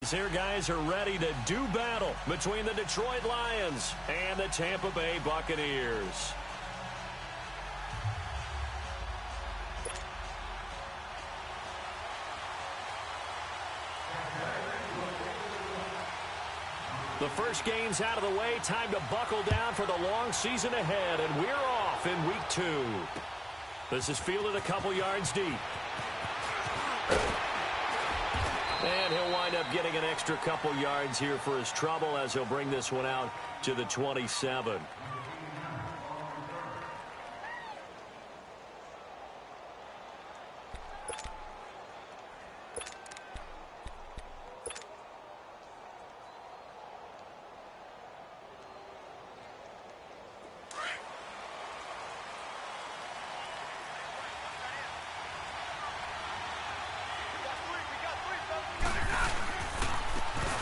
as their guys are ready to do battle between the Detroit Lions and the Tampa Bay Buccaneers. The first game's out of the way. Time to buckle down for the long season ahead, and we're off in week 2. This is fielded a couple yards deep. And he'll wind up getting an extra couple yards here for his trouble as he'll bring this one out to the 27.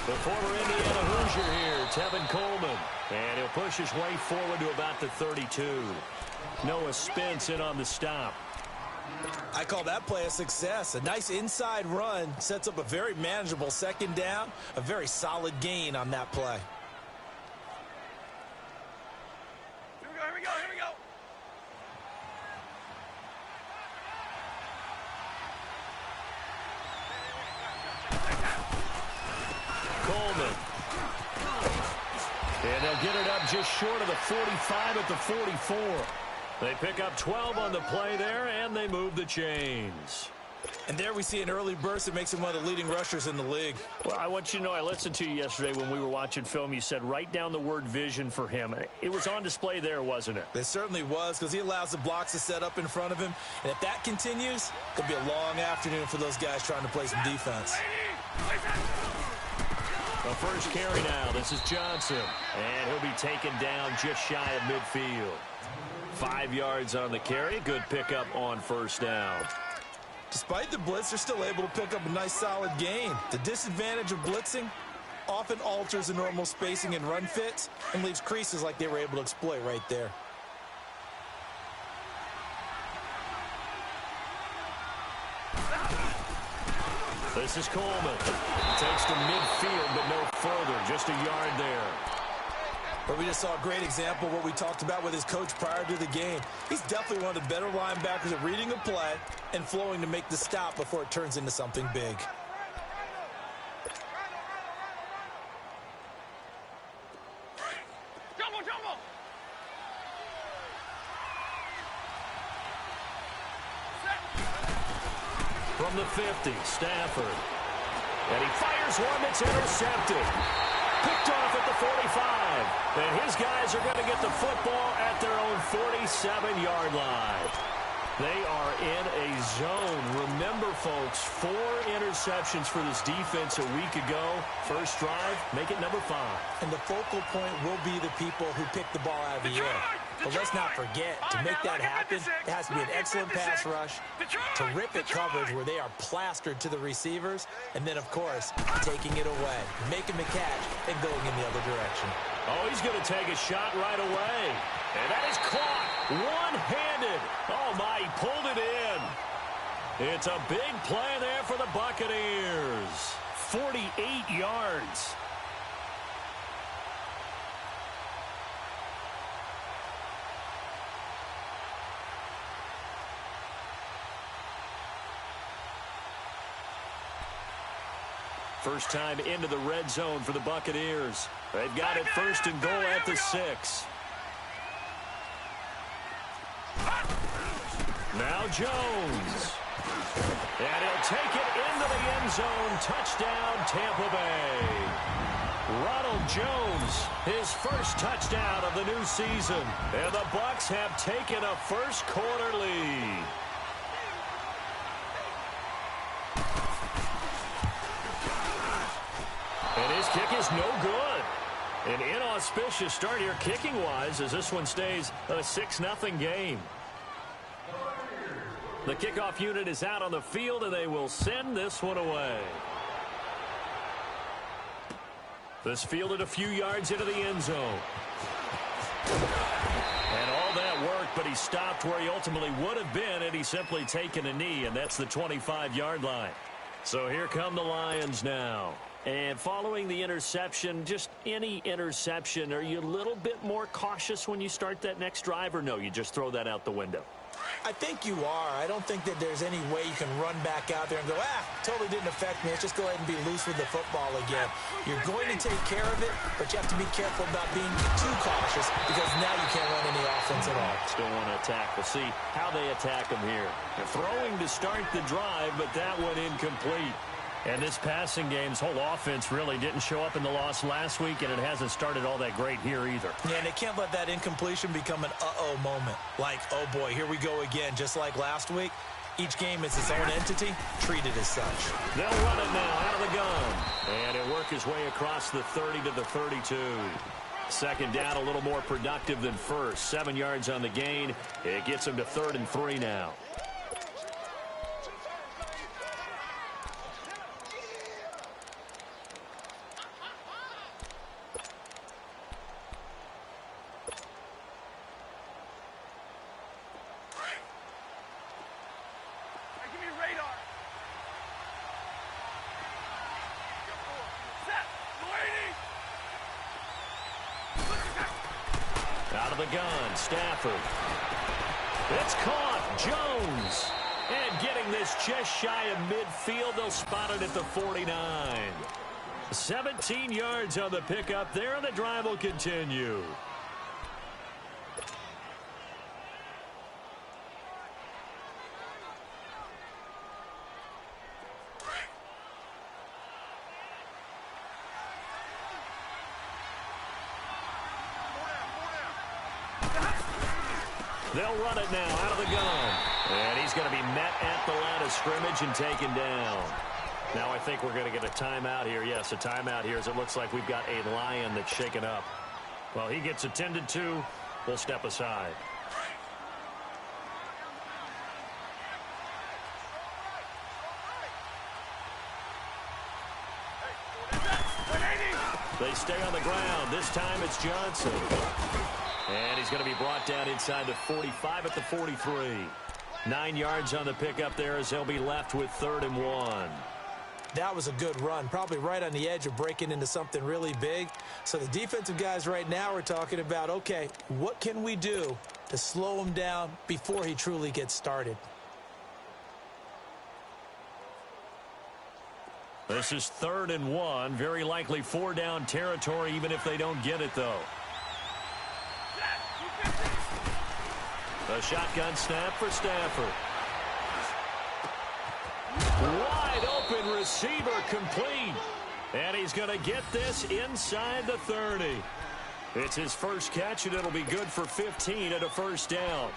The former Indiana Hoosier here, Tevin Coleman. And he'll push his way forward to about the 32. Noah Spence in on the stop. I call that play a success. A nice inside run sets up a very manageable second down. A very solid gain on that play. Here we go. Coleman. And they'll get it up just short of the 45 at the 44. They pick up 12 on the play there, and they move the chains. And there we see an early burst that makes him one of the leading rushers in the league. Well, I want you to know, I listened to you yesterday when we were watching film. You said write down the word vision for him. It was on display there, wasn't it? It certainly was, because he allows the blocks to set up in front of him. And if that continues, it'll be a long afternoon for those guys trying to play some defense. The first carry now. This is Johnson. And he'll be taken down just shy of midfield. 5 yards on the carry. Good pickup on first down. Despite the blitz, they're still able to pick up a nice solid gain. The disadvantage of blitzing often alters the normal spacing and run fits and leaves creases like they were able to exploit right there. This is Coleman. Takes to midfield, but no further. Just a yard there. But we just saw a great example of what we talked about with his coach prior to the game. He's definitely one of the better linebackers at reading a play and flowing to make the stop before it turns into something big. From the 50, Stafford. And he fires one that's intercepted. Picked off at the 45. And his guys are going to get the football at their own 47-yard line. They are in a zone. Remember, folks, 4 interceptions for this defense a week ago. First drive, make it number 5. And the focal point will be the people who pick the ball out of the air. But let's not forget, to make that happen, it has to be an excellent pass rush, terrific coverage where they are plastered to the receivers, and then, of course, taking it away, making the catch, and going in the other direction. Oh, he's going to take a shot right away. And that is caught one-handed. Oh, my, he pulled it in. It's a big play there for the Buccaneers. 48 yards. First time into the red zone for the Buccaneers. They've got it first and goal at the 6. Now Jones. And he'll take it into the end zone. Touchdown, Tampa Bay. Ronald Jones, his first touchdown of the new season. And the Bucs have taken a first quarter lead. And his kick is no good. An inauspicious start here kicking-wise as this one stays a 6-0 game. The kickoff unit is out on the field, and they will send this one away. This fielded a few yards into the end zone. And all that work, but he stopped where he ultimately would have been had he simply taken a knee, and that's the 25-yard line. So here come the Lions now. And following the interception, just any interception, are you a little bit more cautious when you start that next drive, or no, you just throw that out the window? I think you are. I don't think that there's any way you can run back out there and go, totally didn't affect me. Let's just go ahead and be loose with the football again. You're going to take care of it, but you have to be careful about being too cautious because now you can't run any offense at all. Still want to attack. We'll see how they attack them here. They're throwing to start the drive, but that one incomplete. And this passing game's whole offense really didn't show up in the loss last week, and it hasn't started all that great here either. Yeah, and they can't let that incompletion become an uh-oh moment. Like, oh boy, here we go again, just like last week. Each game is its own entity, treated as such. They'll run it now out of the gun. And it'll work his way across the 30 to the 32. Second down, a little more productive than first. 7 yards on the gain. It gets him to 3rd and 3 now. Out of the gun, Stafford. It's caught. Jones. And getting this just shy of midfield. They'll spot it at the 49. 17 yards on the pickup there, and the drive will continue. They'll run it now out of the gun. And he's going to be met at the line of scrimmage and taken down. Now I think we're going to get a timeout here. Yes, a timeout here as it looks like we've got a lion that's shaken up. Well, he gets attended to. We'll step aside. They stay on the ground. This time it's Johnson. And he's going to be brought down inside the 45 at the 43. 9 yards on the pickup there as they'll be left with 3rd and 1. That was a good run, probably right on the edge of breaking into something really big. So the defensive guys right now are talking about, okay, what can we do to slow him down before he truly gets started? This is 3rd and 1. Very likely 4-down territory, even if they don't get it, though. A shotgun snap for Stafford. Wide open receiver complete. And he's going to get this inside the 30. It's his first catch, and it'll be good for 15 at a 1st down.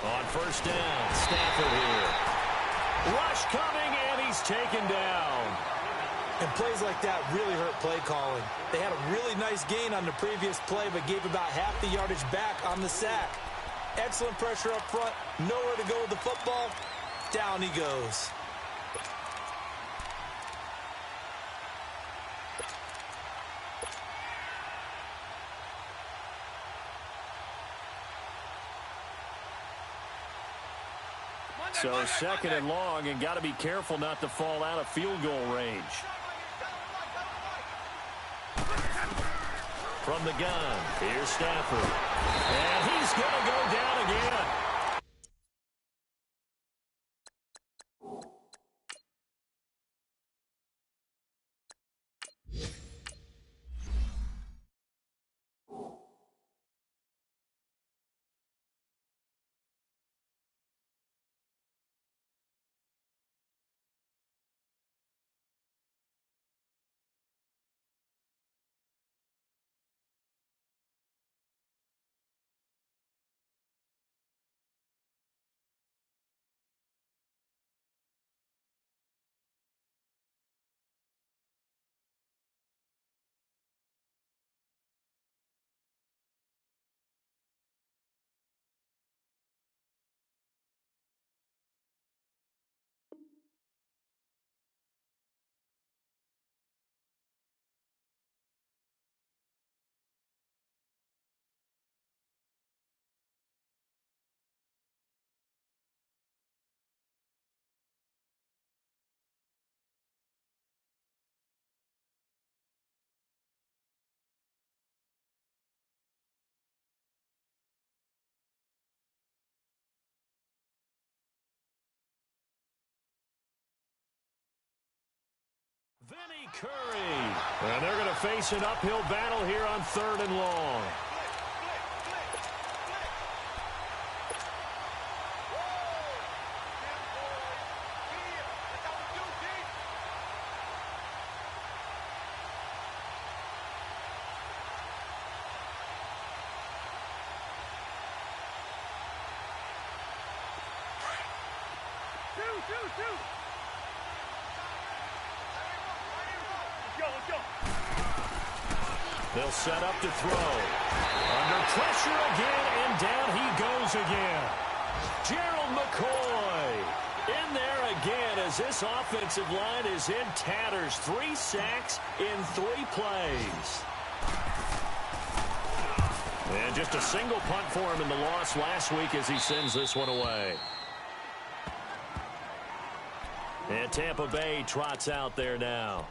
On 1st down, Stafford here. Rush coming, and he's taken down. And plays like that really hurt play calling. They had a really nice gain on the previous play, but gave about half the yardage back on the sack. Excellent pressure up front. Nowhere to go with the football. Down he goes. So 2nd and long, and got to be careful not to fall out of field goal range. From the gun, here's Stafford. And he's going to go down again. Curry. And they're going to face an uphill battle here on 3rd and long. They'll set up to throw. Under pressure again, and down he goes again. Gerald McCoy in there again as this offensive line is in tatters. 3 sacks in 3 plays. And just a single punt for him in the loss last week as he sends this one away. And Tampa Bay trots out there now.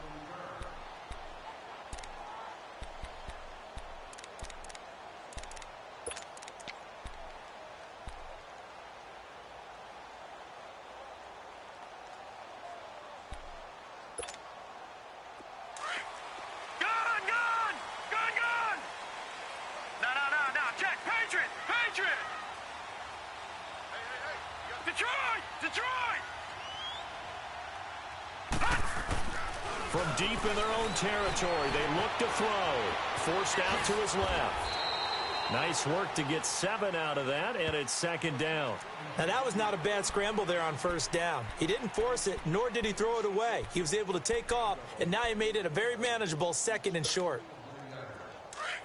From deep in their own territory, they look to throw. Forced out to his left. Nice work to get 7 out of that, and it's 2nd down. Now, that was not a bad scramble there on 1st down. He didn't force it, nor did he throw it away. He was able to take off, and now he made it a very manageable 2nd and short.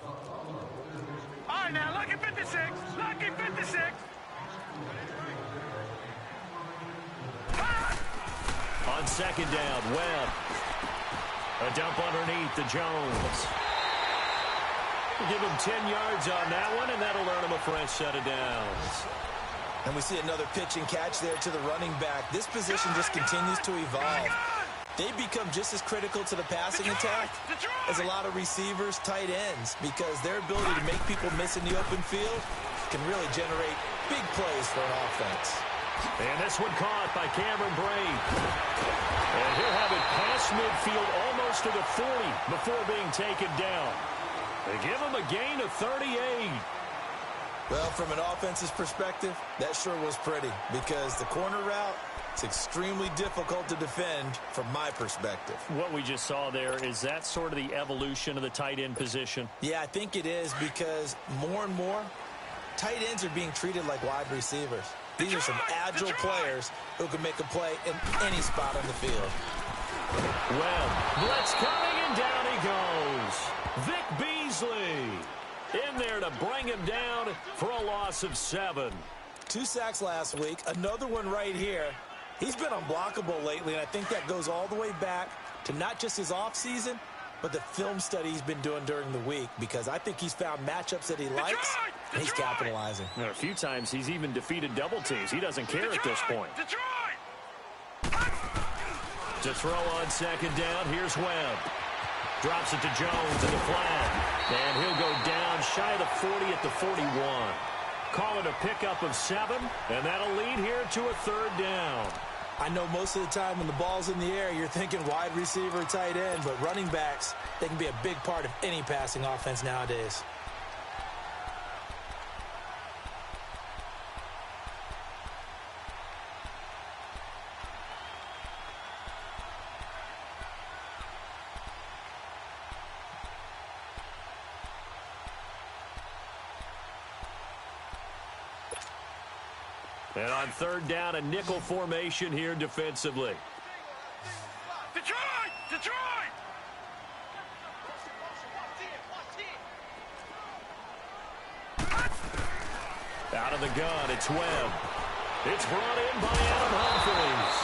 All right, now, lucky 56. Lucky 56. On 2nd down, Webb. A dump underneath to Jones. Give him 10 yards on that one, and that'll earn him a fresh set of downs. And we see another pitch and catch there to the running back. This position just continues to evolve. They become just as critical to the passing attack as a lot of receivers, tight ends, because their ability to make people miss in the open field can really generate big plays for an offense. And this one caught by Cameron Brate. And he'll have it past midfield almost to the 40 before being taken down. They give him a gain of 38. Well, from an offense's perspective, that sure was pretty because the corner route is extremely difficult to defend from my perspective. What we just saw there, is that sort of the evolution of the tight end position? Yeah, I think it is because more and more, tight ends are being treated like wide receivers. These are some agile players who can make a play in any spot on the field. Well, blitz coming, and down he goes. Vic Beasley in there to bring him down for a loss of 7. 2 sacks last week, another one right here. He's been unblockable lately, and I think that goes all the way back to not just his offseason, but the film study he's been doing during the week, because I think he's found matchups that he likes, and he's capitalizing. A few times he's even defeated double teams. He doesn't care at this point. To throw on 2nd down, here's Webb. Drops it to Jones in the flat. And he'll go down shy of the 40 at the 41. Call it a pickup of 7, and that'll lead here to a 3rd down. I know most of the time when the ball's in the air, you're thinking wide receiver, tight end, but running backs, they can be a big part of any passing offense nowadays. And on 3rd down, a nickel formation here defensively. Detroit! Detroit! Out of the gun, it's Webb. It's brought in by Adam Humphries.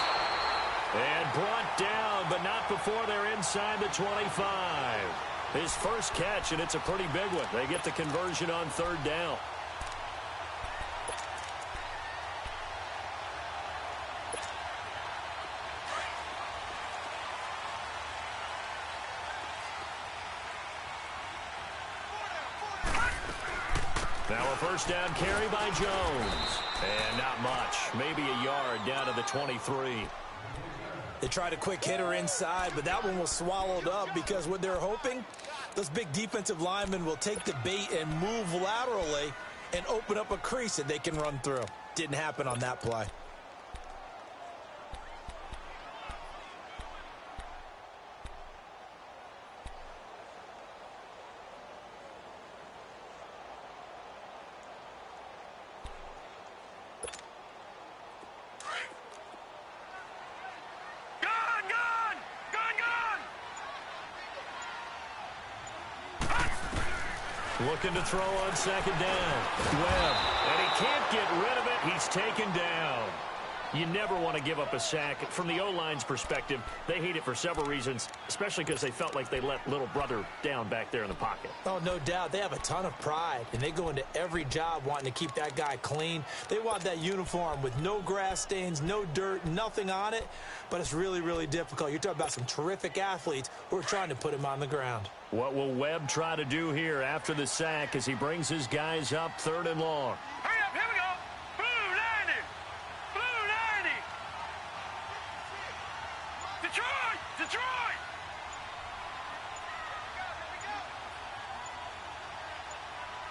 And brought down, but not before they're inside the 25. His first catch, and it's a pretty big one. They get the conversion on 3rd down. Now a 1st down carry by Jones. And not much. Maybe a yard down to the 23. They tried a quick hitter inside, but that one was swallowed up because what they're hoping, those big defensive linemen will take the bait and move laterally and open up a crease that they can run through. Didn't happen on that play. Looking to throw on second down. Webb. And he can't get rid of it. He's taken down. You never want to give up a sack. From the O-line's perspective, they hate it for several reasons, especially because they felt like they let little brother down back there in the pocket. Oh, no doubt. They have a ton of pride, and they go into every job wanting to keep that guy clean. They want that uniform with no grass stains, no dirt, nothing on it, but it's really, really difficult. You're talking about some terrific athletes who are trying to put him on the ground. What will Webb try to do here after the sack as he brings his guys up 3rd and long? Hurry up, here we go. Blue 90. Blue 90. Detroit! Detroit!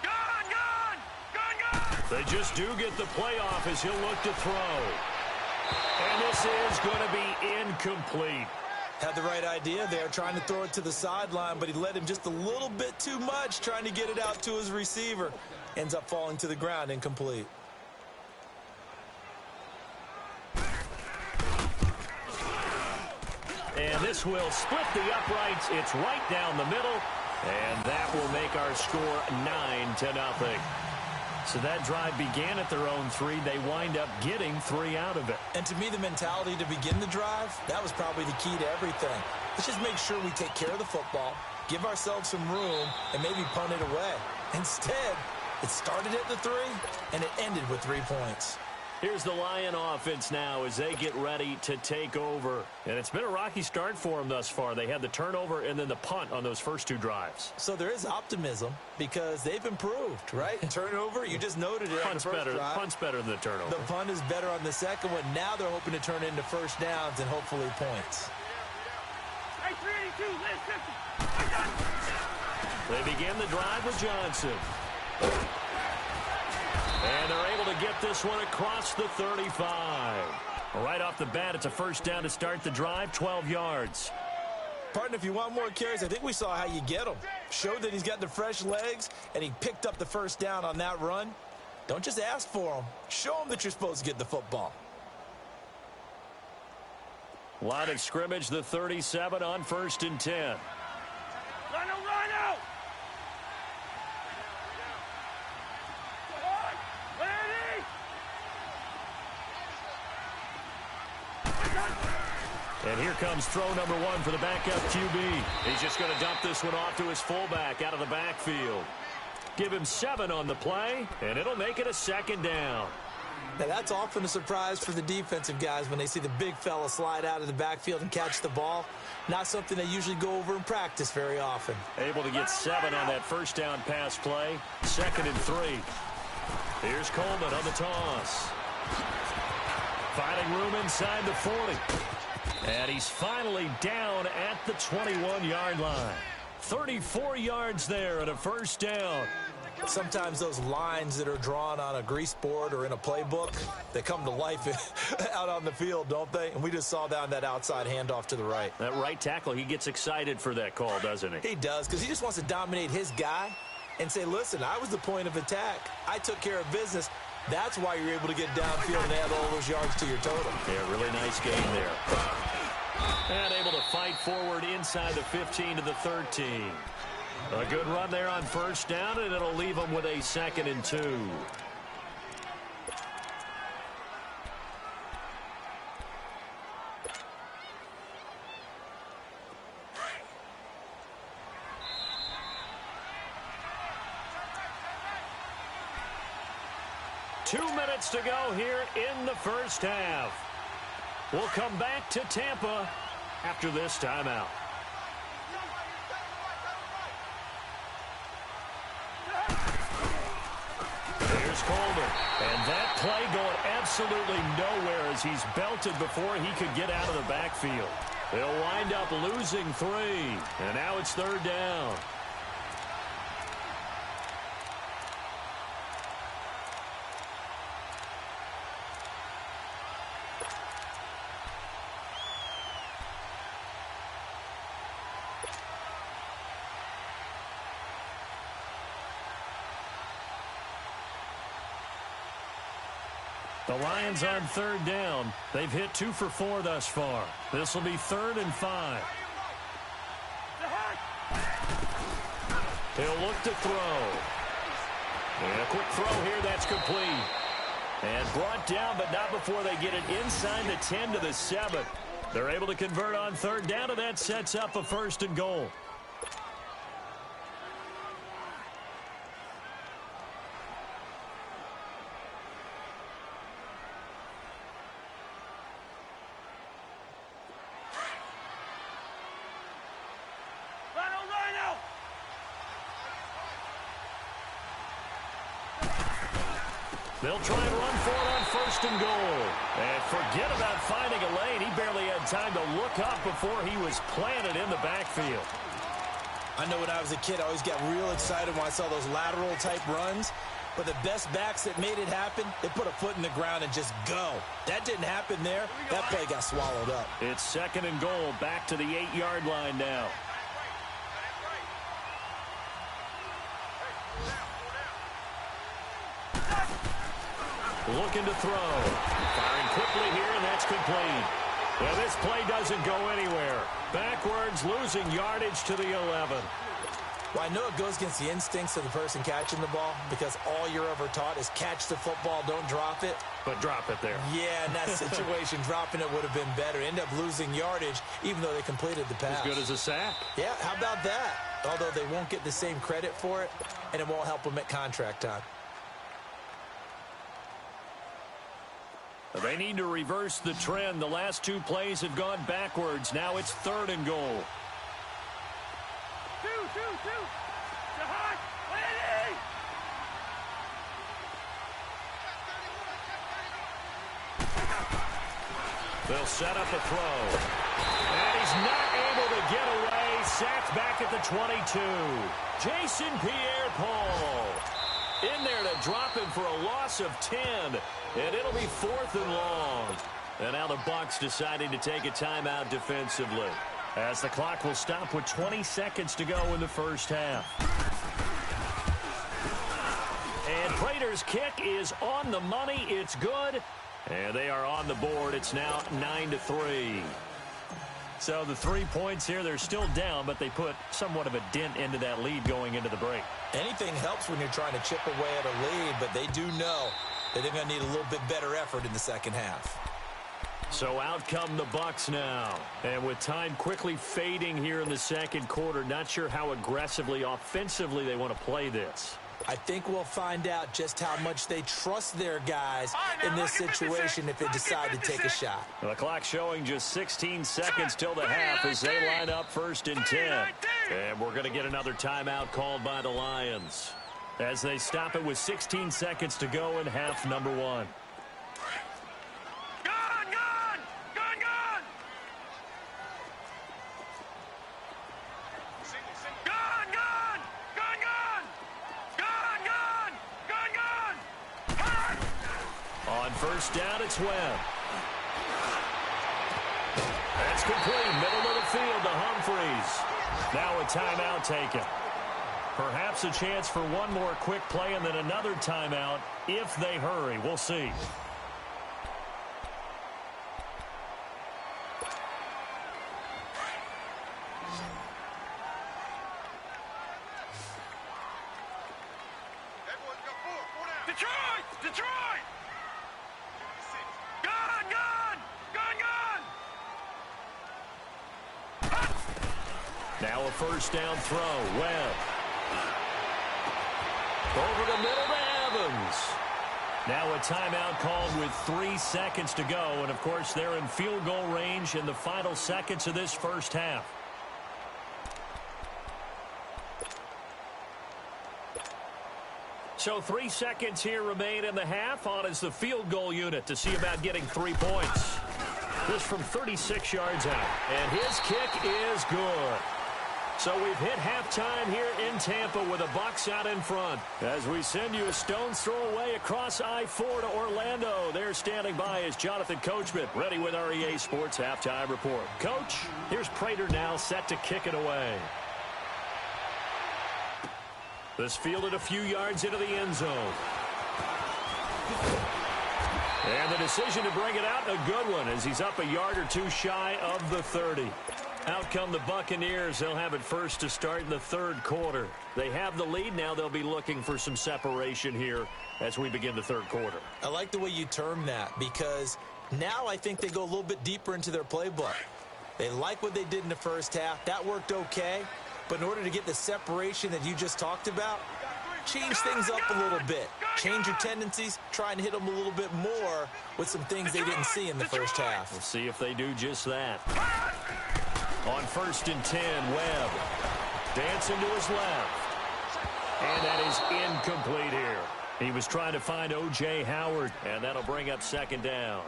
Gone, gone! Gone, gone! They just do get the playoff as he'll look to throw. And this is going to be incomplete. Had the right idea there, trying to throw it to the sideline, but he led him just a little bit too much, trying to get it out to his receiver. Ends up falling to the ground, incomplete. And this will split the uprights. It's right down the middle. And that will make our score 9-0. So that drive began at their own 3. They wind up getting 3 out of it. And to me, the mentality to begin the drive, that was probably the key to everything. Let's just make sure we take care of the football, give ourselves some room, and maybe punt it away. Instead, it started at the 3, and it ended with 3 points. Here's the Lion offense now as they get ready to take over. And it's been a rocky start for them thus far. They had the turnover and then the punt on those first 2 drives. So there is optimism because they've improved, right? Turnover, you just noted it on the first drive. Punt's better than the turnover. The punt is better on the second one. Now they're hoping to turn into first downs and hopefully points. Hey, 382, They begin the drive with Johnson. And they're able to get this one across the 35. Right off the bat, it's a first down to start the drive, 12 yards. Partner, if you want more carries, I think we saw how you get them. Showed that he's got the fresh legs, and he picked up the first down on that run. Don't just ask for them. Show them that you're supposed to get the football. Line of scrimmage, the 37 on 1st and 10. Rhino, Rhino! And here comes throw number 1 for the backup QB. He's just going to dump this one off to his fullback out of the backfield. Give him 7 on the play, and it'll make it a 2nd down. Now, that's often a surprise for the defensive guys when they see the big fella slide out of the backfield and catch the ball. Not something they usually go over in practice very often. Able to get 7 on that first down pass play. 2nd and 3. Here's Coleman on the toss. Finding room inside the 40. And he's finally down at the 21-yard line. 34 yards there and a first down. Sometimes those lines that are drawn on a grease board or in a playbook, they come to life out on the field, don't they? And we just saw down that outside handoff to the right. That right tackle, he gets excited for that call, doesn't he? He does, because he just wants to dominate his guy and say, listen, I was the point of attack. I took care of business. That's why you're able to get downfield and add all those yards to your total. Yeah, really nice game there. And able to fight forward inside the 15 to the 13. A good run there on first down, and it'll leave them with a 2nd and 2. Two minutes to go here in the first half. We'll come back to Tampa after this timeout. Here's Coleman. And that play going absolutely nowhere as he's belted before he could get out of the backfield. They'll wind up losing 3. And now it's 3rd down. The Lions on 3rd down. They've hit 2 for 4 thus far. This will be 3rd and 5. He'll look to throw. And a quick throw here, that's complete. And brought down, but not before they get it inside the 10 to the 7. They're able to convert on 3rd down, and that sets up a 1st and goal. They'll try and run for it on 1st and goal. And forget about finding a lane. He barely had time to look up before he was planted in the backfield. I know when I was a kid, I always got real excited when I saw those lateral-type runs. But the best backs that made it happen, they put a foot in the ground and just go. That didn't happen there. That play got swallowed up. It's 2nd and goal, back to the 8-yard line now. Looking to throw. Firing quickly here, and that's complete. Well, this play doesn't go anywhere. Backwards, losing yardage to the 11. Well, I know it goes against the instincts of the person catching the ball because all you're ever taught is catch the football, don't drop it. But drop it there. Yeah, in that situation, dropping it would have been better. End up losing yardage, even though they completed the pass. As good as a sack. Yeah, how about that? Although they won't get the same credit for it, and it won't help them at contract time. They need to reverse the trend. The last 2 plays have gone backwards. Now it's 3rd and goal. They'll set up a throw. And he's not able to get away. Sacked back at the 22. Jason Pierre-Paul in there to drop him for a loss of 10. And it'll be 4th and long. And now the Bucs deciding to take a timeout defensively, as the clock will stop with 20 seconds to go in the first half. And Prater's kick is on the money. It's good. And they are on the board. It's now 9-3. So the 3 points here, they're still down, but they put somewhat of a dent into that lead going into the break. Anything helps when you're trying to chip away at a lead, but they do know that they're going to need a little bit better effort in the second half. So out come the Bucs now. And with time quickly fading here in the second quarter, not sure how aggressively, offensively they want to play this. I think we'll find out just how much they trust their guys in this situation if they decide to take a shot. The clock showing just 16 seconds till the half as they line up 1st and 10. And we're going to get another timeout called by the Lions as they stop it with 16 seconds to go in half number 1. First down, it's Webb. That's complete. Middle of the field to Humphreys. Now a timeout taken. Perhaps a chance for one more quick play and then another timeout if they hurry. We'll see. Detroit! Now a first down throw. Webb. Over the middle to Evans. Now a timeout called with 3 seconds to go. And, of course, they're in field goal range in the final seconds of this first half. So 3 seconds here remain in the half. On is the field goal unit to see about getting 3 points. This from 36 yards out. And his kick is good. So we've hit halftime here in Tampa with the Bucs out in front. As we send you a stone's throw away across I-4 to Orlando. There standing by is Jonathan Coachman, ready with our EA Sports Halftime Report. Coach, here's Prater now set to kick it away. This fielded a few yards into the end zone. And the decision to bring it out, a good one, as he's up a yard or two shy of the 30. Out come the Buccaneers. They'll have it first to start in the third quarter. They have the lead. Now they'll be looking for some separation here as we begin the third quarter. I like the way you term that, because now I think they go a little bit deeper into their playbook. They like what they did in the first half. That worked okay. But in order to get the separation that you just talked about, change things up a little bit. Change your tendencies. Try and hit them a little bit more with some things they didn't see in the first half. We'll see if they do just that. On 1st and 10, Webb dancing to his left. And that is incomplete here. He was trying to find O.J. Howard, and that'll bring up 2nd down.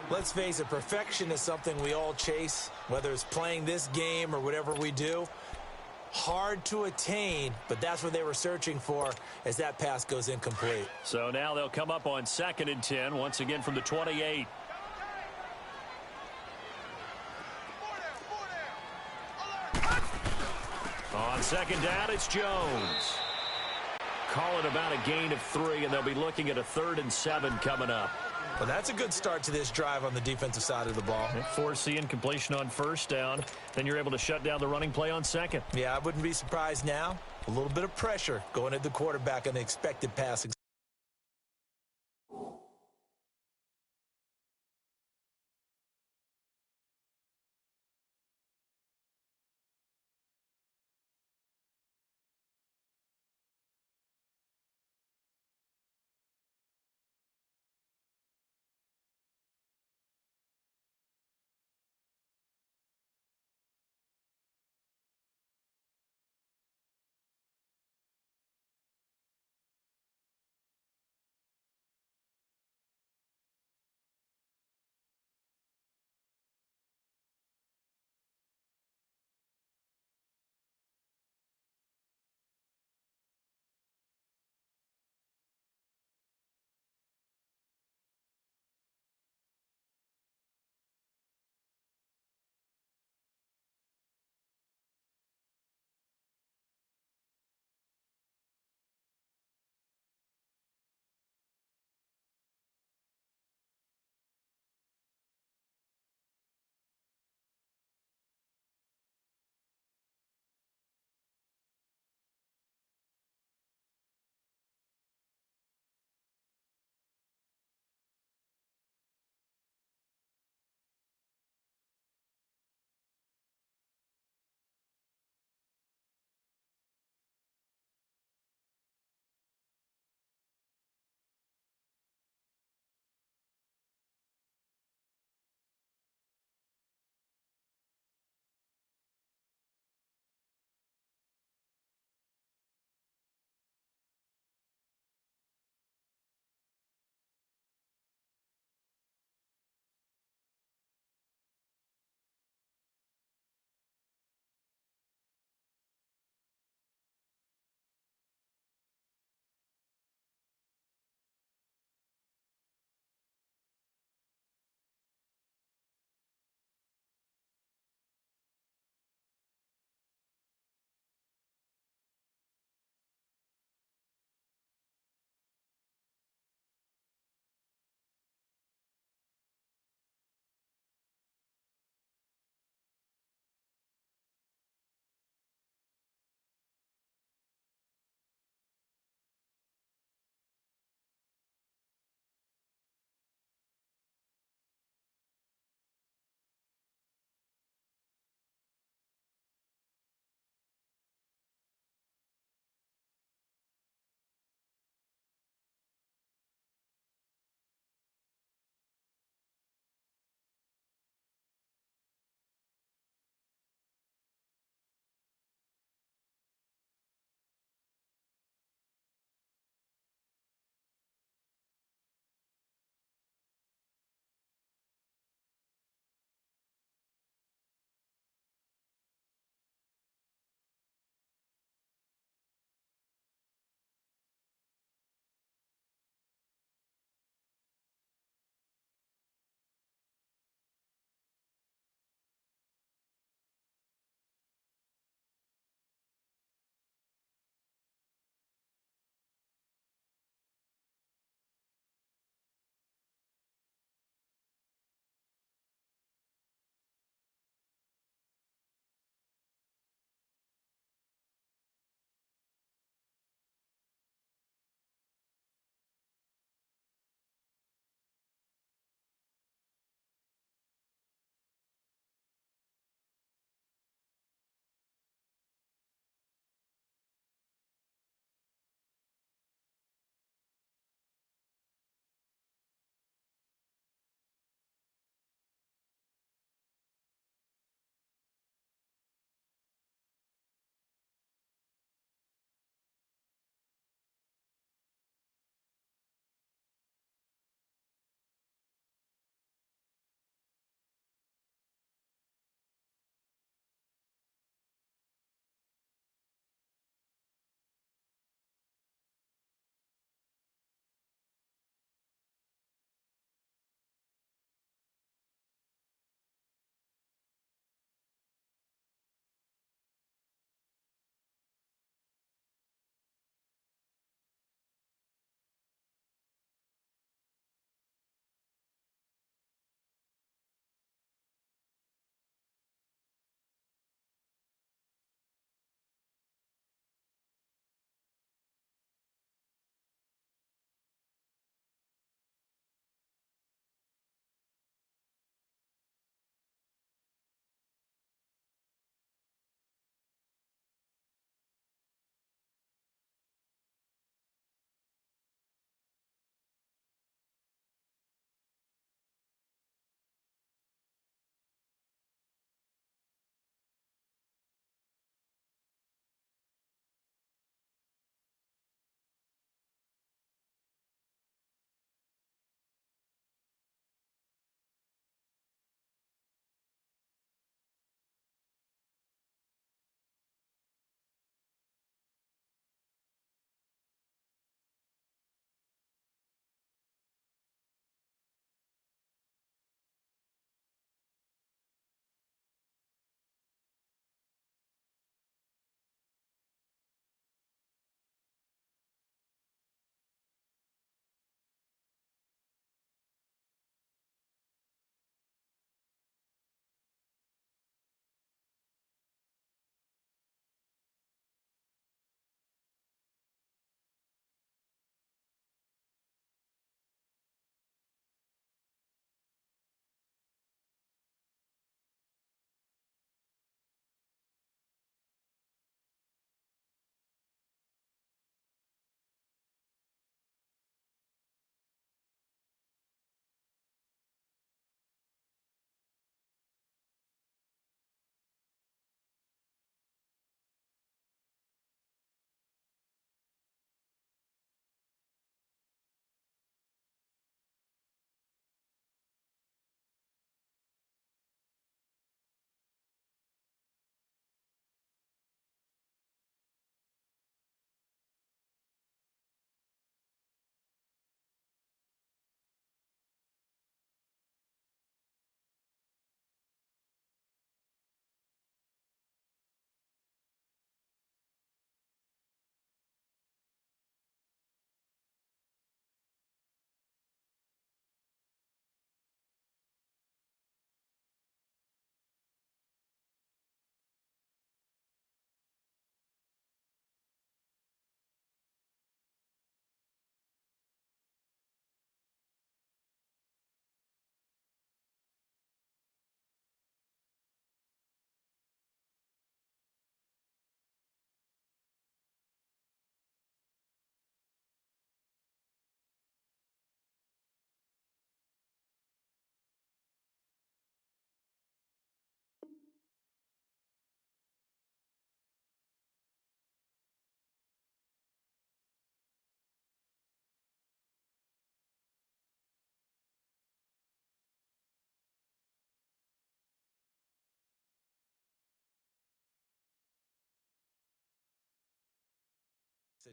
Let's face it, perfection is something we all chase, whether it's playing this game or whatever we do. Hard to attain, but that's what they were searching for as that pass goes incomplete. So now they'll come up on 2nd and 10, once again from the 28. On 2nd down, it's Jones. Call it about a gain of 3, and they'll be looking at a 3rd and 7 coming up. Well, that's a good start to this drive on the defensive side of the ball. Force the incompletion on 1st down. Then you're able to shut down the running play on 2nd. Yeah, I wouldn't be surprised now. A little bit of pressure going at the quarterback on the expected passing.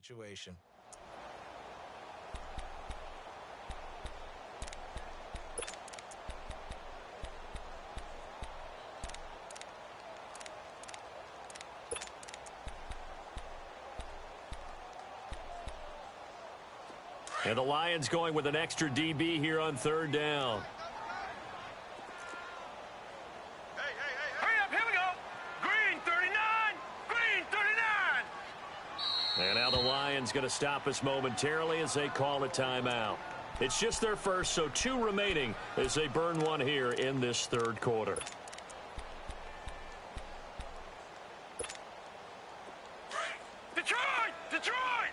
situation. And the Lions going with an extra DB here on third down. Hurry up, here we go. Green 39, green 39. And now the Lions going to stop us momentarily as they call a timeout. It's just their first, so 2 remaining as they burn one here in this third quarter. Detroit, Detroit,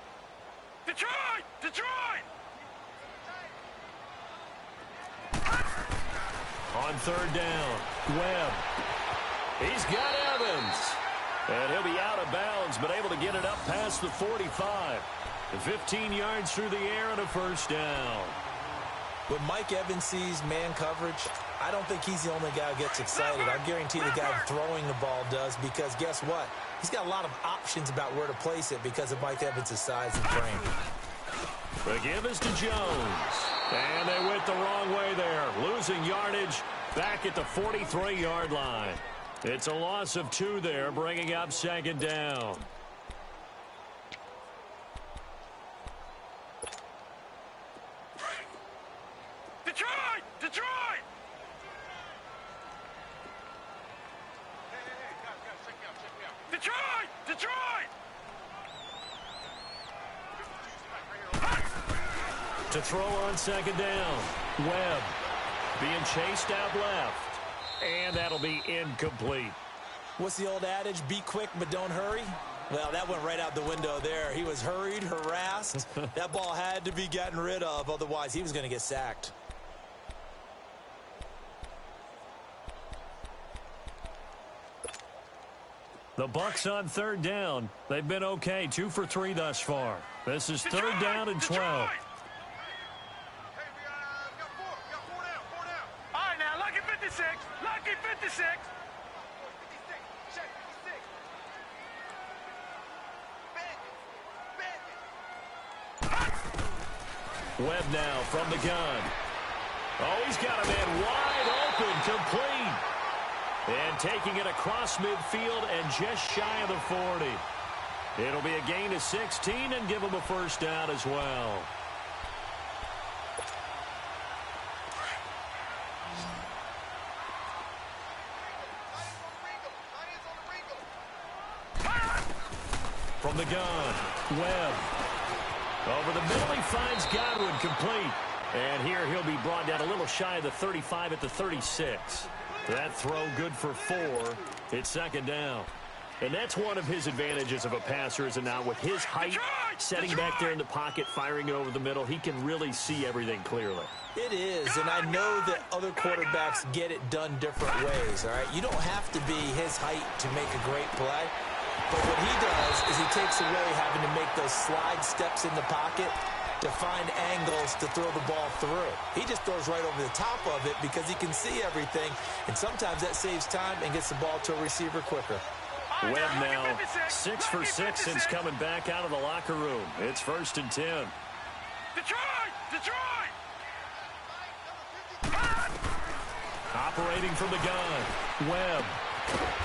Detroit, Detroit. On third down, Webb. He's got Evans. And he'll be out of bounds, but able to get it up past the 45. 15 yards through the air and a first down. When Mike Evans sees man coverage, I don't think he's the only guy who gets excited. I guarantee the guy throwing the ball does, because guess what? He's got a lot of options about where to place it because of Mike Evans' size and frame. The give is to Jones. And they went the wrong way there, losing yardage back at the 43-yard line. It's a loss of 2 there, bringing up second down. Detroit, Detroit. Detroit, Detroit. To throw on second down, Webb being chased out left. And that'll be incomplete. What's the old adage? Be quick, but don't hurry? Well, that went right out the window there. He was hurried, harassed. That ball had to be gotten rid of, otherwise he was going to get sacked. The Bucs on third down. They've been okay, 2 for 3 thus far. This is third down and 12. All right, now, lucky 56. Lucky 56. Webb now from the gun. Oh, he's got a man wide open, complete. And taking it across midfield and just shy of the 40. It'll be a gain of 16 and give him a first down as well. From the gun, Webb. Over the middle, he finds Godwin, complete. And here he'll be brought down a little shy of the 35 at the 36. That throw good for 4. It's second down. And that's one of his advantages of a passer, is it not? With his height, setting back there in the pocket, firing over the middle, he can really see everything clearly. It is, and I know that other quarterbacks get it done different ways, all right? You don't have to be his height to make a great play. But what he does is he takes away having to make those slide steps in the pocket to find angles to throw the ball through. He just throws right over the top of it because he can see everything, and sometimes that saves time and gets the ball to a receiver quicker. Webb now 6 for 6 since coming back out of the locker room. It's 1st and 10. Detroit! Detroit! Operating from the gun, Webb.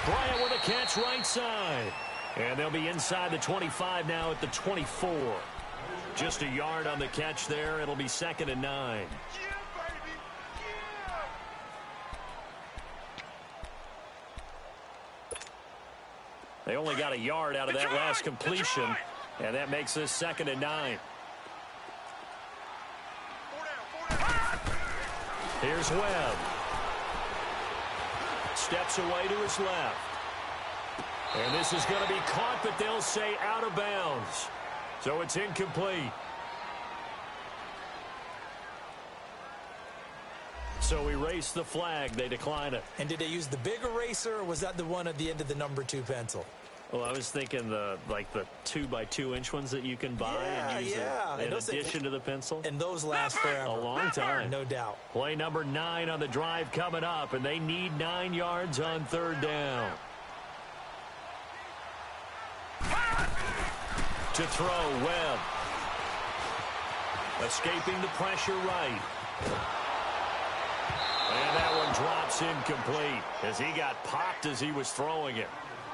Bryant with a catch right side. And they'll be inside the 25 now at the 24. Just a yard on the catch there. It'll be 2nd and 9. They only got a yard out of that last completion, and that makes this 2nd and 9. Here's Webb. Steps away to his left. And this is going to be caught, but they'll say out of bounds. So it's incomplete. So erase the flag. They decline it. And did they use the big eraser, or was that the one at the end of the number 2 pencil? Well, I was thinking the 2x2-inch ones that you can buy and use in addition to the pencil. And those last forever. A long time. No doubt. Play number 9 on the drive coming up, and they need 9 yards on 3rd down. To throw, Webb. Escaping the pressure right. And that one drops incomplete as he got popped as he was throwing it.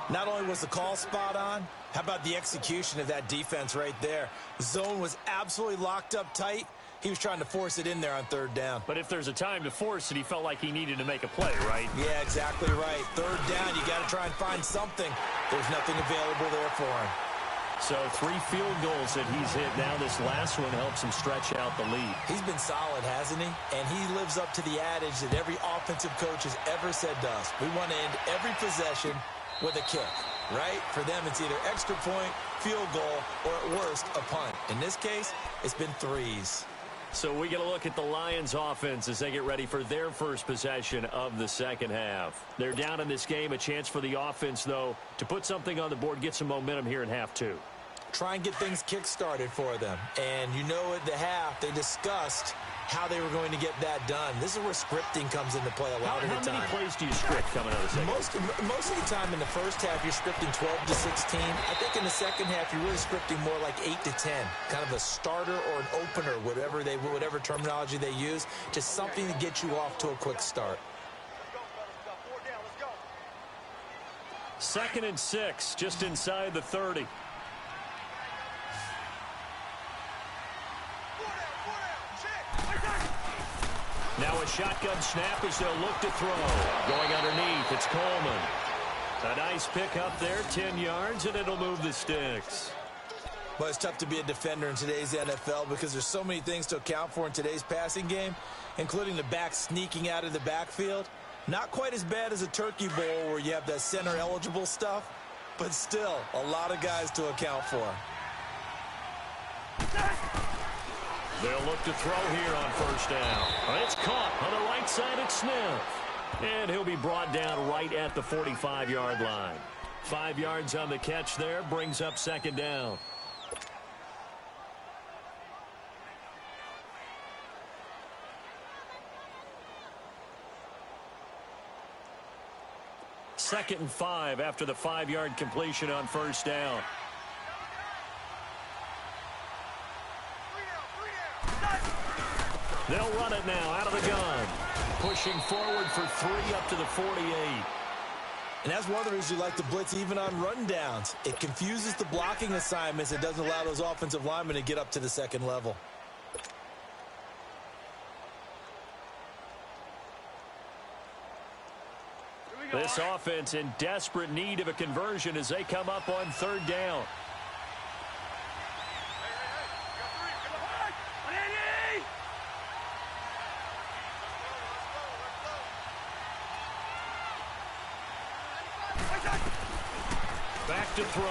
Not only was the call spot on, how about the execution of that defense right there? The zone was absolutely locked up tight. He was trying to force it in there on third down. But if there's a time to force it, he felt like he needed to make a play, right? Yeah, exactly right. Third down, you got to try and find something. There's nothing available there for him. So 3 field goals that he's hit. Now this last one helps him stretch out the lead. He's been solid, hasn't he? And he lives up to the adage that every offensive coach has ever said to us. We want to end every possession with a kick, right? For them, it's either extra point, field goal, or at worst, a punt. In this case, it's been threes. So we get a look at the Lions offense as they get ready for their first possession of the second half. They're down in this game. A chance for the offense, though, to put something on the board, get some momentum here in half 2. Try and get things kick-started for them. And you know at the half, they discussed how they were going to get that done. This is where scripting comes into play a lot of the time. How many plays do you script coming out of the second? Most of the time in the first half, you're scripting 12 to 16. I think in the second half, you're really scripting more like 8 to 10. Kind of a starter or an opener, whatever terminology they use. Just something to get you off to a quick start. 2nd and 6, just inside the 30. Now a shotgun snap as they'll look to throw. Going underneath, it's Coleman. A nice pick up there, 10 yards, and it'll move the sticks. Well, it's tough to be a defender in today's NFL because there's so many things to account for in today's passing game, including the back sneaking out of the backfield. Not quite as bad as a turkey bowl where you have that center-eligible stuff, but still a lot of guys to account for. They'll look to throw here on first down. It's caught on the right side at Smith. And he'll be brought down right at the 45-yard line. 5 yards on the catch there, brings up 2nd down. Second and 5 after the 5-yard completion on first down. They'll run it now out of the gun. Pushing forward for 3 up to the 48. And that's one of the reasons you like to blitz even on rundowns. It confuses the blocking assignments. It doesn't allow those offensive linemen to get up to the second level. This offense in desperate need of a conversion as they come up on 3rd down. Back to throw,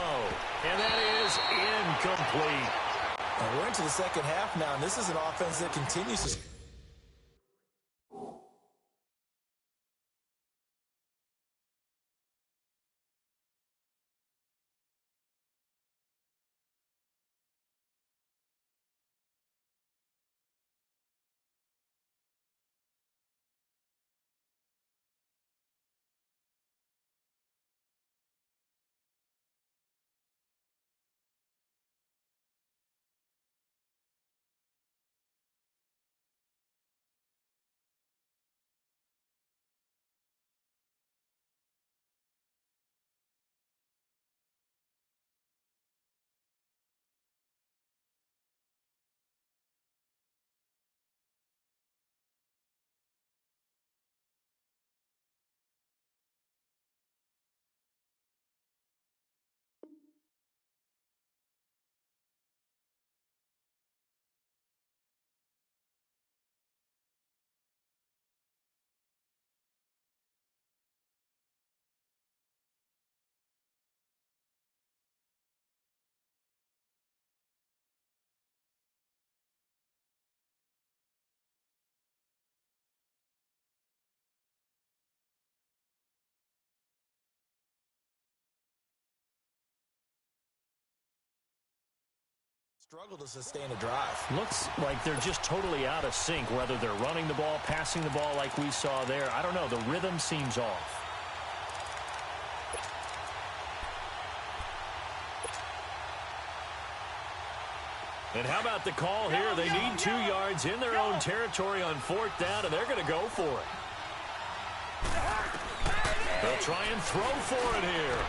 and that is incomplete. And we're into the second half now, and this is an offense that continues to... struggle to sustain a drive. Looks like they're just totally out of sync, whether they're running the ball, passing the ball like we saw there. I don't know. The rhythm seems off. And how about the call here? They need 2 yards in their own territory on 4th down, and they're going to go for it. They'll try and throw for it here.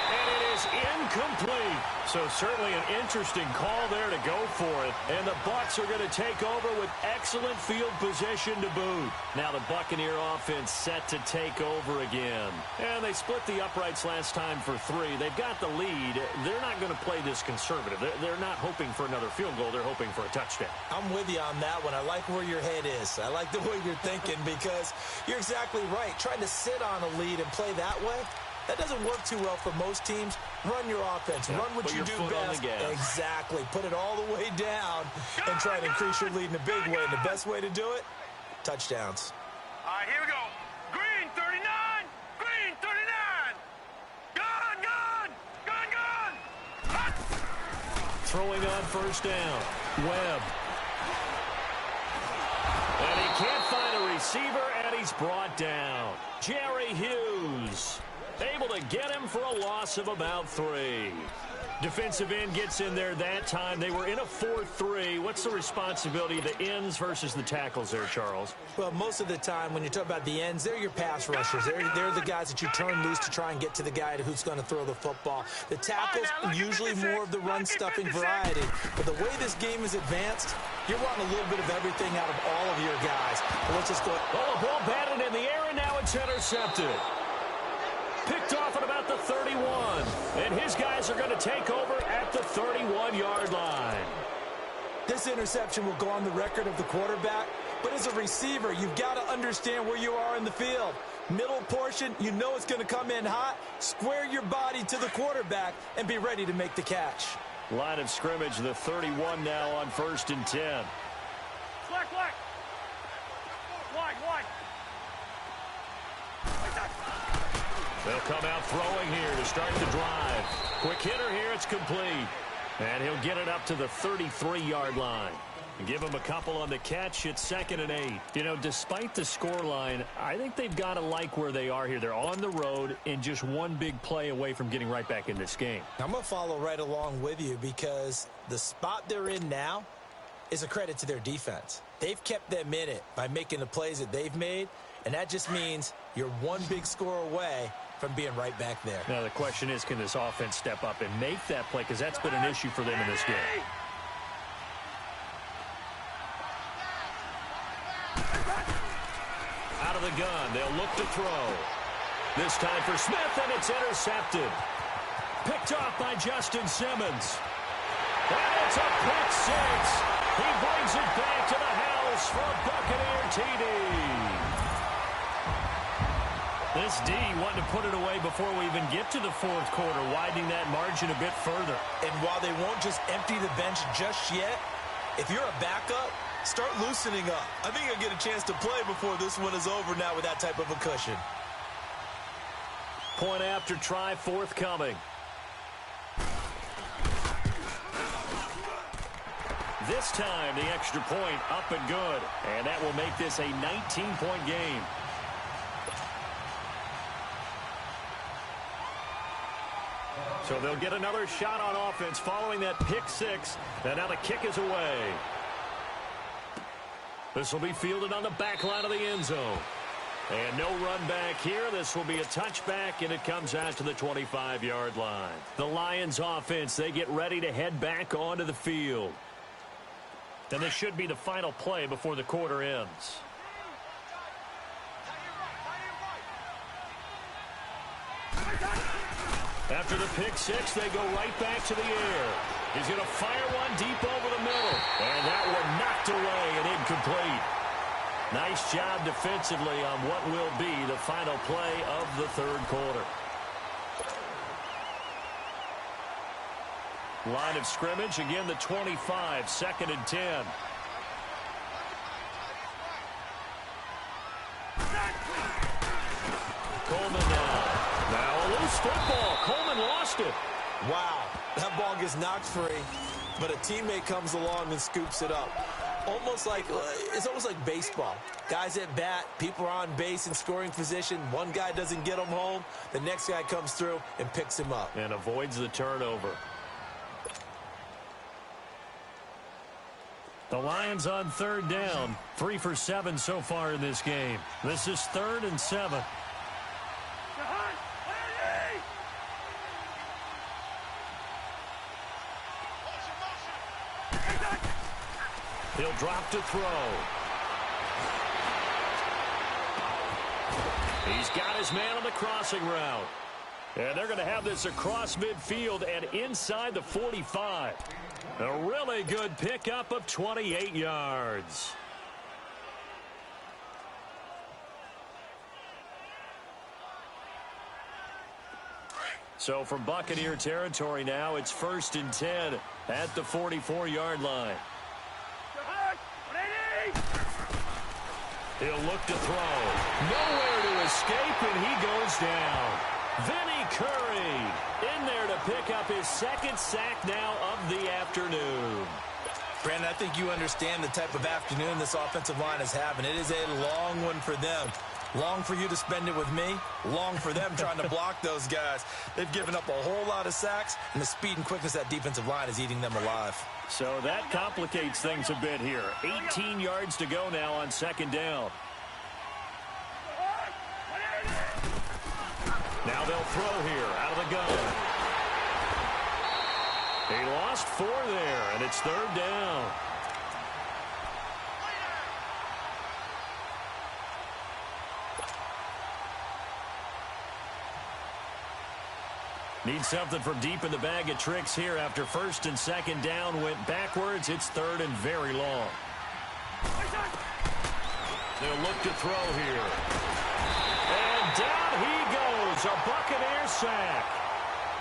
And it is incomplete. So certainly an interesting call there to go for it. And the Bucs are going to take over with excellent field position to boot. Now the Buccaneer offense set to take over again. And they split the uprights last time for 3. They've got the lead. They're not going to play this conservative. They're not hoping for another field goal. They're hoping for a touchdown. I'm with you on that one. I like where your head is. I like the way you're thinking because you're exactly right. Trying to sit on a lead and play that way, that doesn't work too well for most teams. Run your offense. Run what you do best. Exactly. Put it all the way down and try to increase your lead in a big way. And the best way to do it, touchdowns. All right, here we go. Green 39. Green 39. Gun, gun. Gun, gun. Hot. Throwing on 1st down. Webb. And he can't find a receiver, and he's brought down. Jerry Hughes able to get him for a loss of about 3. Defensive end gets in there that time. They were in a 4-3. What's the responsibility of the ends versus the tackles there, Charles? Well, most of the time when you talk about the ends, they're your pass rushers. They're the guys that you turn loose to try and get to the guy who's going to throw the football. The tackles, usually more of the run-stuffing variety. But the way this game is advanced, you're wanting a little bit of everything out of all of your guys. But let's just go. Oh, the ball batted in the air, and now it's intercepted. Picked off at about the 31. And his guys are going to take over at the 31-yard line. This interception will go on the record of the quarterback. But as a receiver, you've got to understand where you are in the field. Middle portion, you know it's going to come in hot. Square your body to the quarterback and be ready to make the catch. Line of scrimmage, the 31 now on 1st and 10. Black, black. Wide, wide. They'll come out throwing here to start the drive. Quick hitter here, it's complete. And he'll get it up to the 33-yard line. Give him a couple on the catch. It's 2nd and 8. You know, despite the scoreline, I think they've got to like where they are here. They're on the road and just one big play away from getting right back in this game. I'm going to follow right along with you because the spot they're in now is a credit to their defense. They've kept them in it by making the plays that they've made, and that just means you're one big score away from being right back there. Now, the question is, can this offense step up and make that play? Because that's been an issue for them in this game. Out of the gun, they'll look to throw. This time for Smith, and it's intercepted. Picked off by Justin Simmons. And it's a pick 6. He brings it back to the house for a Buccaneer TD. This D wanting to put it away before we even get to the 4th quarter, widening that margin a bit further. And while they won't just empty the bench just yet, if you're a backup, start loosening up. I think you'll get a chance to play before this one is over now with that type of a cushion. Point after try forthcoming. This time, the extra point up and good. And that will make this a 19-point game. So they'll get another shot on offense following that pick 6. And now the kick is away. This will be fielded on the back line of the end zone. And no run back here. This will be a touchback, and it comes out to the 25-yard line. The Lions offense, they get ready to head back onto the field. And this should be the final play before the quarter ends. After the pick 6, they go right back to the air. He's going to fire one deep over the middle. And that one knocked away and incomplete. Nice job defensively on what will be the final play of the 3rd quarter. Line of scrimmage, again the 25, 2nd and 10. Coleman now. Now a loose football. Coleman lost it. Wow, that ball gets knocked free, but a teammate comes along and scoops it up. It's almost like baseball. Guys at bat, people are on base in scoring position. One guy doesn't get him home. The next guy comes through and picks him up. And avoids the turnover. The Lions on third down. 3 for 7 so far in this game. This is 3rd and 7. He'll drop to throw. He's got his man on the crossing route. And they're going to have this across midfield and inside the 45. A really good pickup of 28 yards. So from Buccaneer territory now, it's 1st and 10 at the 44-yard line. He'll look to throw. Nowhere to escape, and he goes down. Vinny Curry in there to pick up his 2nd sack now of the afternoon. Brandon, I think you understand the type of afternoon this offensive line is having. It is a long one for them. Long for you to spend it with me. Long for them trying to block those guys. They've given up a whole lot of sacks, and the speed and quickness of that defensive line is eating them alive. So that complicates things a bit here. 18 yards to go now on 2nd down. Now they'll throw here out of the gun. He lost 4 there, and it's 3rd down. Need something from deep in the bag of tricks here after 1st and 2nd down went backwards. It's 3rd and very long. They'll look to throw here. And down he goes. A Buccaneer sack.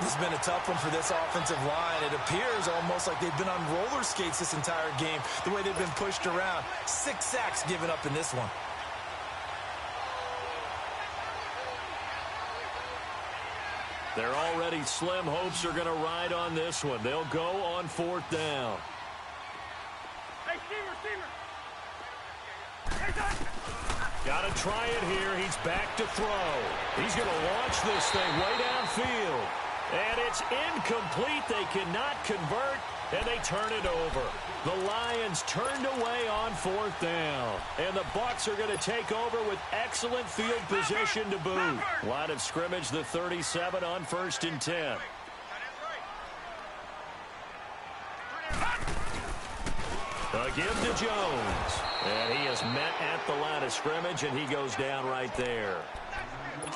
This has been a tough one for this offensive line. It appears almost like they've been on roller skates this entire game, the way they've been pushed around. 6 sacks given up in this one. They're already slim hopes are going to ride on this one. They'll go on 4th down. Hey, Steamer. Got to try it here. He's back to throw. He's going to launch this thing way downfield. And it's incomplete. They cannot convert, and they turn it over. The Lions turned away on 4th down. And the Bucs are going to take over with excellent field position to boot. Line of scrimmage, the 37 on 1st and 10. A give to Jones. And he is met at the line of scrimmage, and he goes down right there.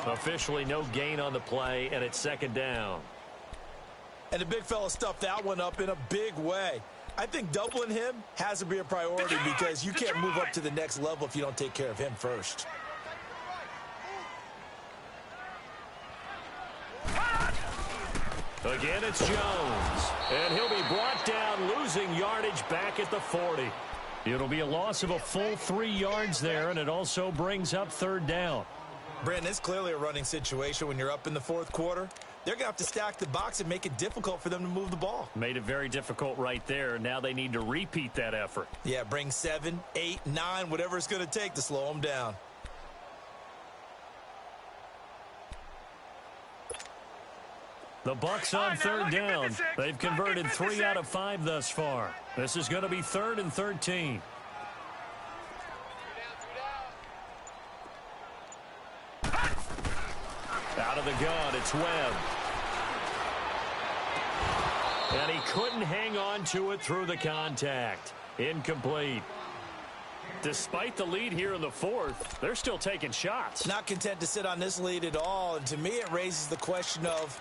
Officially no gain on the play, and it's 2nd down. And the big fella stuffed that one up in a big way. I think doubling him has to be a priority because you can't move up to the next level if you don't take care of him first. Again, it's Jones. And he'll be brought down, losing yardage back at the 40. It'll be a loss of a full 3 yards there, and it also brings up 3rd down. Brandon, it's clearly a running situation when you're up in the 4th quarter. They're going to have to stack the box and make it difficult for them to move the ball. Made it very difficult right there. Now they need to repeat that effort. Yeah, bring 7, 8, 9, whatever it's going to take to slow them down. The Bucs on 3rd down. They've converted 3 out of 5 thus far. This is going to be 3rd and 13. Out of the gun, it's Webb. And he couldn't hang on to it through the contact. Incomplete. Despite the lead here in the 4th, they're still taking shots. Not content to sit on this lead at all. And to me, it raises the question of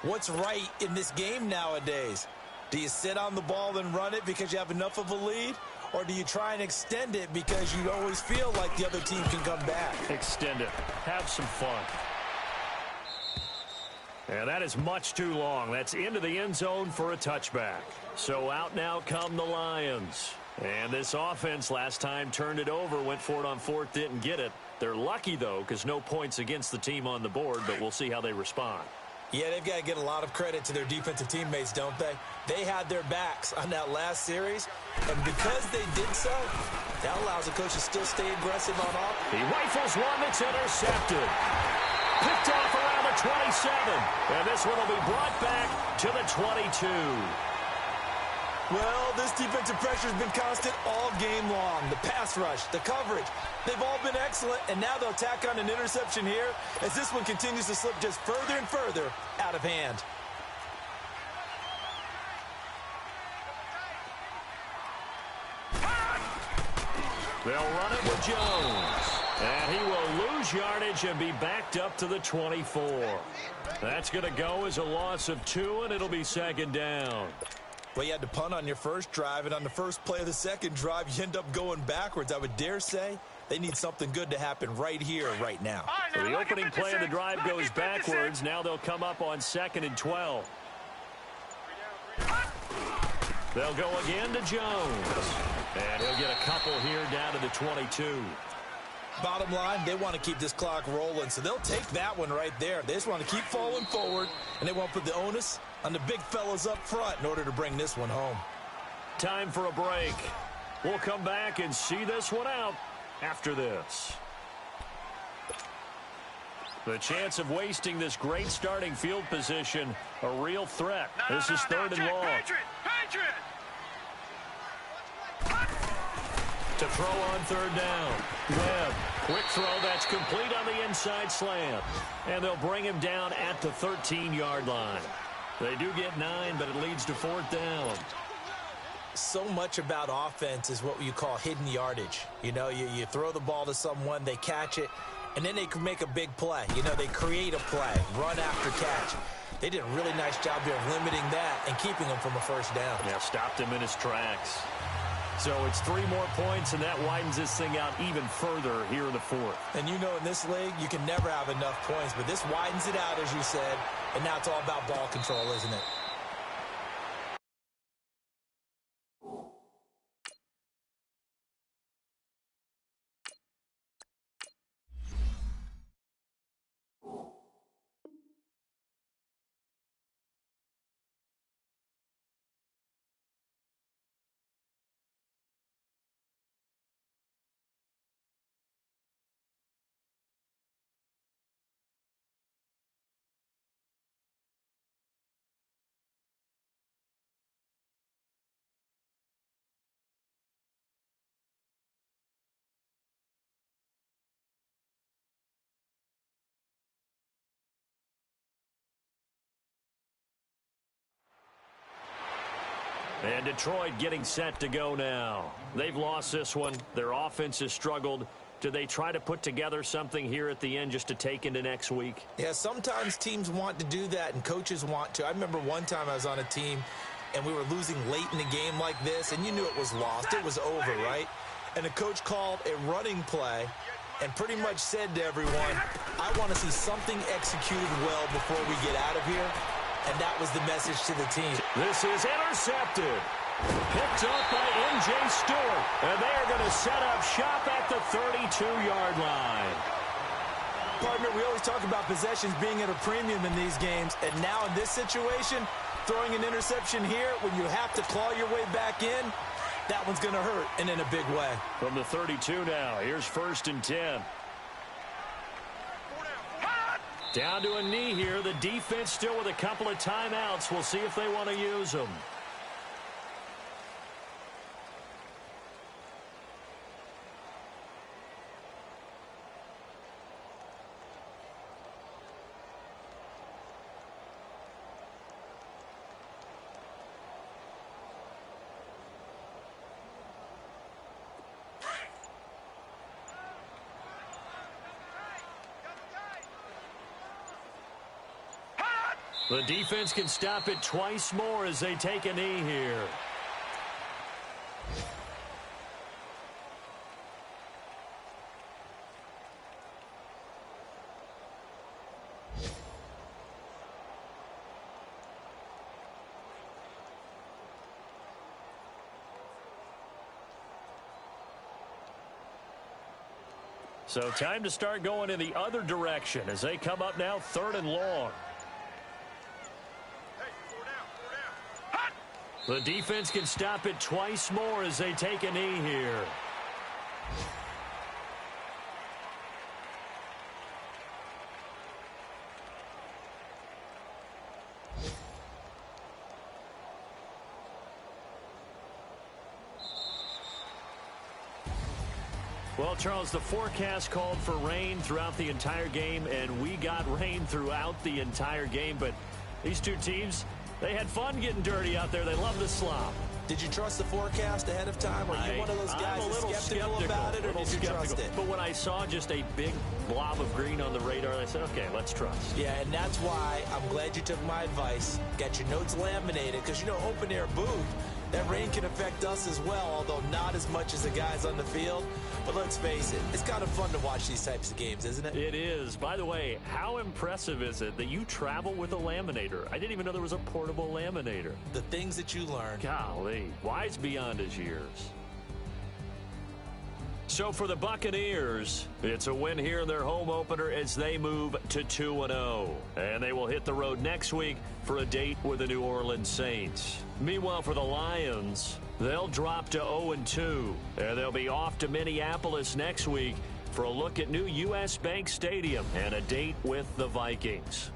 what's right in this game nowadays. Do you sit on the ball and run it because you have enough of a lead? Or do you try and extend it because you always feel like the other team can come back? Extend it. Have some fun. And that is much too long. That's into the end zone for a touchback. So out now come the Lions. And this offense last time turned it over, went for it on 4th, didn't get it. They're lucky, though, because no points against the team on the board, but we'll see how they respond. Yeah, they've got to get a lot of credit to their defensive teammates, don't they? They had their backs on that last series, and because they did so, that allows the coach to still stay aggressive on offense. He rifles one that's intercepted. Picked off around the 27. And this one will be brought back to the 22. Well, this defensive pressure has been constant all game long. The pass rush, the coverage, they've all been excellent, and now they'll tack on an interception here as this one continues to slip just further and further out of hand. They'll run it with Jones. And he will lose yardage and be backed up to the 24. That's going to go as a loss of 2, and it'll be second down. Well, you had to punt on your first drive, and on the first play of the second drive, you end up going backwards. I would dare say they need something good to happen right here, right now. So the opening play of the drive goes backwards. Now they'll come up on 2nd and 12. They'll go again to Jones. And he'll get a couple here down to the 22. Bottom line, they want to keep this clock rolling, so they'll take that one right there. They just want to keep falling forward, and they won't put the onus on the big fellas up front in order to bring this one home. Time for a break. We'll come back and see this one out after this. The chance of wasting this great starting field position, a real threat. This is 3rd and long. Patriot! To throw on 3rd down. Webb, quick throw that's complete on the inside slant. And they'll bring him down at the 13-yard line. They do get 9, but it leads to 4th down. So much about offense is what you call hidden yardage. You know, you throw the ball to someone, they catch it, and then they can make a big play. You know, they create a play, run after catch. They did a really nice job here of limiting that and keeping him from a first down. Yeah, stopped him in his tracks. So it's 3 more points, and that widens this thing out even further here in the 4th. And you know, in this league, you can never have enough points, but this widens it out, as you said, and now it's all about ball control, isn't it? And Detroit getting set to go now. They've lost this one. Their offense has struggled. Do they try to put together something here at the end just to take into next week? Yeah, sometimes teams want to do that and coaches want to. I remember one time I was on a team and we were losing late in the game like this, and you knew it was lost. It was over, right? And the coach called a running play and pretty much said to everyone, I want to see something executed well before we get out of here. And that was the message to the team. This is intercepted. Picked up by M.J. Stewart. And they are going to set up shop at the 32-yard line. Partner, we always talk about possessions being at a premium in these games. And now in this situation, throwing an interception here when you have to claw your way back in, that one's going to hurt, and in a big way. From the 32 now, here's 1st and 10. Down to a knee here. The defense still with a couple of timeouts. We'll see if they want to use them. The defense can stop it twice more as they take a knee here. So time to start going in the other direction as they come up now 3rd and long. The defense can stop it twice more as they take a knee here. Well, Charles, the forecast called for rain throughout the entire game, and we got rain throughout the entire game. But these two teams, they had fun getting dirty out there. They love the slop. Did you trust the forecast ahead of time? Are you one of those guys that's skeptical about it, or did you trust it? But when I saw just a big blob of green on the radar, I said, okay, let's trust. Yeah, and that's why I'm glad you took my advice. Got your notes laminated, because, you know, open air booth, that rain can affect us as well, although not as much as the guys on the field. But let's face it, it's kind of fun to watch these types of games, isn't it? It is. By the way, how impressive is it that you travel with a laminator? I didn't even know there was a portable laminator. The things that you learn. Golly, wise beyond his years. So for the Buccaneers, it's a win here in their home opener as they move to 2-0. And they will hit the road next week for a date with the New Orleans Saints. Meanwhile, for the Lions, they'll drop to 0-2. And they'll be off to Minneapolis next week for a look at new U.S. Bank Stadium and a date with the Vikings.